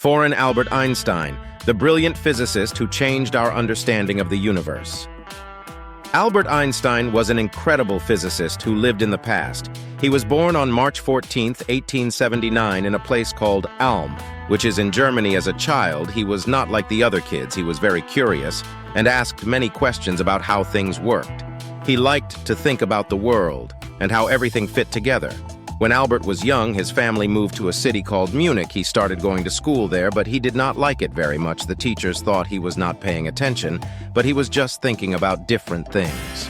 Foreign Albert Einstein, the brilliant physicist who changed our understanding of the universe. Albert Einstein was an incredible physicist who lived in the past. He was born on March 14, 1879, in a place called Ulm, which is in Germany. As a child, he was not like the other kids. He was very curious and asked many questions about how things worked. He liked to think about the world and how everything fit together. When Albert was young, his family moved to a city called Munich. He started going to school there, but he did not like it very much. The teachers thought he was not paying attention, but he was just thinking about different things.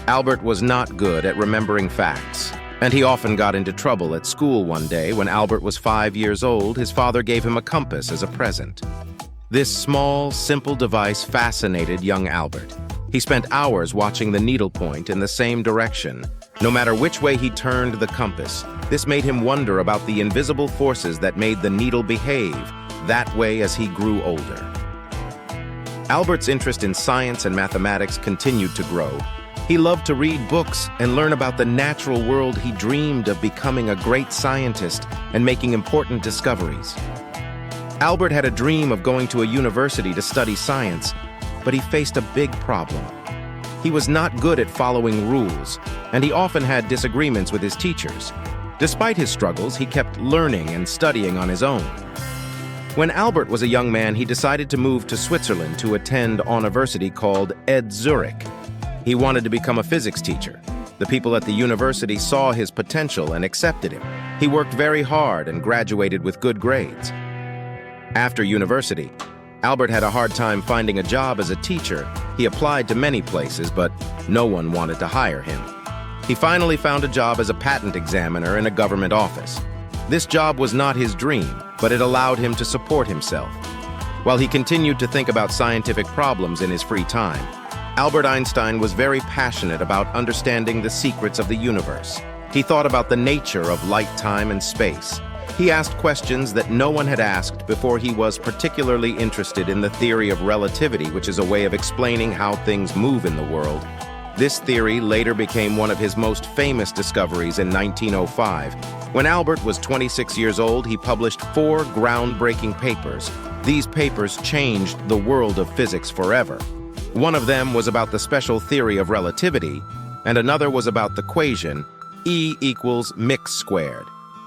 Albert was not good at remembering facts, and he often got into trouble at school. One day, when Albert was 5 years old, his father gave him a compass as a present. This small, simple device fascinated young Albert. He spent hours watching the needlepoint in the same direction. No matter which way he turned the compass, this made him wonder about the invisible forces that made the needle behave that way as he grew older. Albert's interest in science and mathematics continued to grow. He loved to read books and learn about the natural world. He dreamed of becoming a great scientist and making important discoveries. Albert had a dream of going to a university to study science, but he faced a big problem. He was not good at following rules, and he often had disagreements with his teachers. Despite his struggles, he kept learning and studying on his own. When Albert was a young man, he decided to move to Switzerland to attend a university called Zurich. He wanted to become a physics teacher. The people at the university saw his potential and accepted him. He worked very hard and graduated with good grades. After university, Albert had a hard time finding a job as a teacher. He applied to many places, but no one wanted to hire him. He finally found a job as a patent examiner in a government office. This job was not his dream, but it allowed him to support himself. While he continued to think about scientific problems in his free time, Albert Einstein was very passionate about understanding the secrets of the universe. He thought about the nature of light, time, and space. He asked questions that no one had asked before. He was particularly interested in the theory of relativity, which is a way of explaining how things move in the world. This theory later became one of his most famous discoveries in 1905. When Albert was 26 years old, he published 4 groundbreaking papers. These papers changed the world of physics forever. One of them was about the special theory of relativity, and another was about the equation E equals mx squared,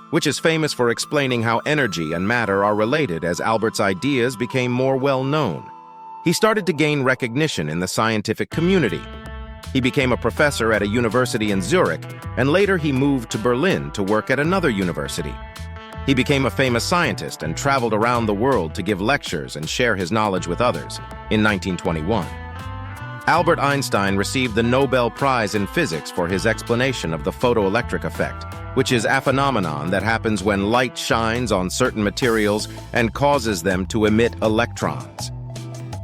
which is famous for explaining how energy and matter are related. As Albert's ideas became more well-known, he started to gain recognition in the scientific community. He became a professor at a university in Zurich, and later he moved to Berlin to work at another university. He became a famous scientist and traveled around the world to give lectures and share his knowledge with others. In 1921, Albert Einstein received the Nobel Prize in Physics for his explanation of the photoelectric effect, which is a phenomenon that happens when light shines on certain materials and causes them to emit electrons.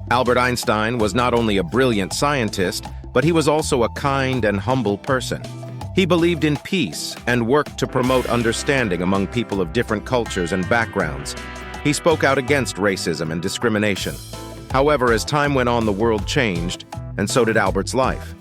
Albert Einstein was not only a brilliant scientist, but he was also a kind and humble person. He believed in peace and worked to promote understanding among people of different cultures and backgrounds. He spoke out against racism and discrimination. However, as time went on, the world changed, and so did Albert's life.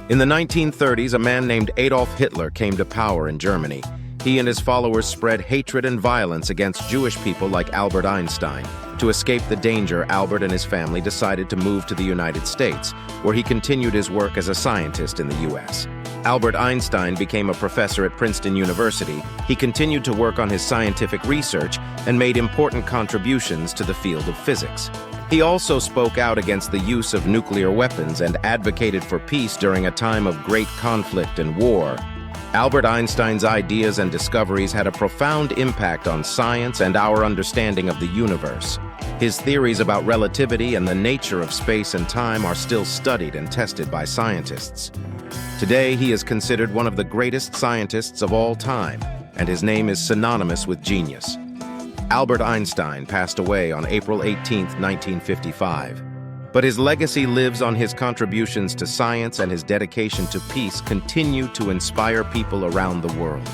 In the 1930s, a man named Adolf Hitler came to power in Germany. He and his followers spread hatred and violence against Jewish people like Albert Einstein. To escape the danger, Albert and his family decided to move to the United States, where he continued his work as a scientist in the U.S. Albert Einstein became a professor at Princeton University. He continued to work on his scientific research and made important contributions to the field of physics. He also spoke out against the use of nuclear weapons and advocated for peace during a time of great conflict and war. Albert Einstein's ideas and discoveries had a profound impact on science and our understanding of the universe. His theories about relativity and the nature of space and time are still studied and tested by scientists. Today, he is considered one of the greatest scientists of all time, and his name is synonymous with genius. Albert Einstein passed away on April 18, 1955. But his legacy lives on. His contributions to science and his dedication to peace continue to inspire people around the world.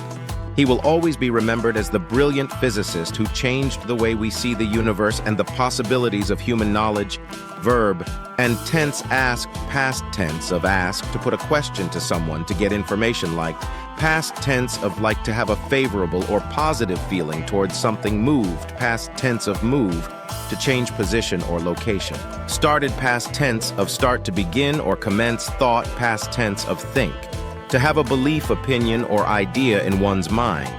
He will always be remembered as the brilliant physicist who changed the way we see the universe and the possibilities of human knowledge. Verb and tense ask, past tense of ask, to put a question to someone to get information like. Past tense of like, to have a favorable or positive feeling towards something. Moved, past tense of move, to change position or location. Started, past tense of start, to begin or commence thought. Past tense of think, to have a belief, opinion, or idea in one's mind.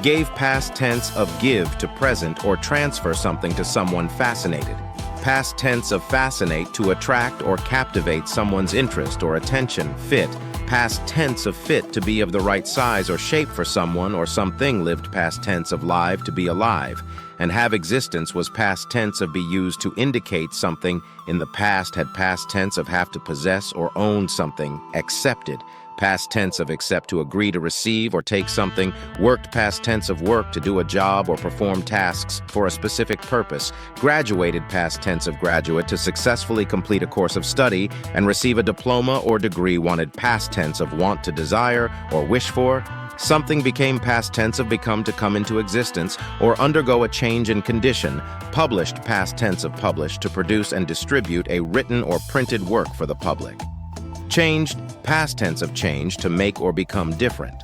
Gave, past tense of give, to present or transfer something to someone. Fascinated, past tense of fascinate, to attract or captivate someone's interest or attention. Fit, past tense of fit, to be of the right size or shape for someone or something. Lived, past tense of live, to be alive. And have existence was past tense of be used to indicate something in the past. Had past tense of have, to possess or own something. Accepted, past tense of accept, to agree to receive or take something. Worked, past tense of work, to do a job or perform tasks for a specific purpose. Graduated, past tense of graduate, to successfully complete a course of study and receive a diploma or degree. Wanted, past tense of want, to desire or wish for. Something became, past tense of become, to come into existence or undergo a change in condition. Published, past tense of publish, to produce and distribute a written or printed work for the public. Changed, past tense of change, to make or become different.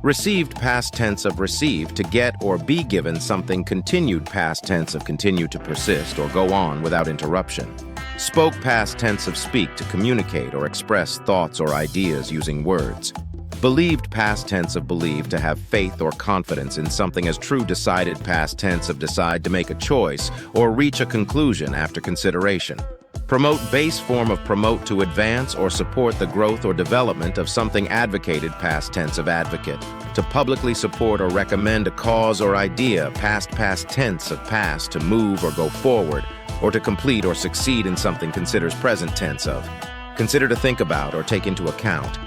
Received, past tense of receive, to get or be given something. Continued, past tense of continue, to persist or go on without interruption. Spoke, past tense of speak, to communicate or express thoughts or ideas using words. Believed, past tense of believe, to have faith or confidence in something as true. Decided, past tense of decide, to make a choice or reach a conclusion after consideration. Promote, base form of promote, to advance or support the growth or development of something. Advocated, past tense of advocate, to publicly support or recommend a cause or idea. Past tense of pass, to move or go forward, or to complete or succeed in something. Considers, present tense of consider, to think about or take into account.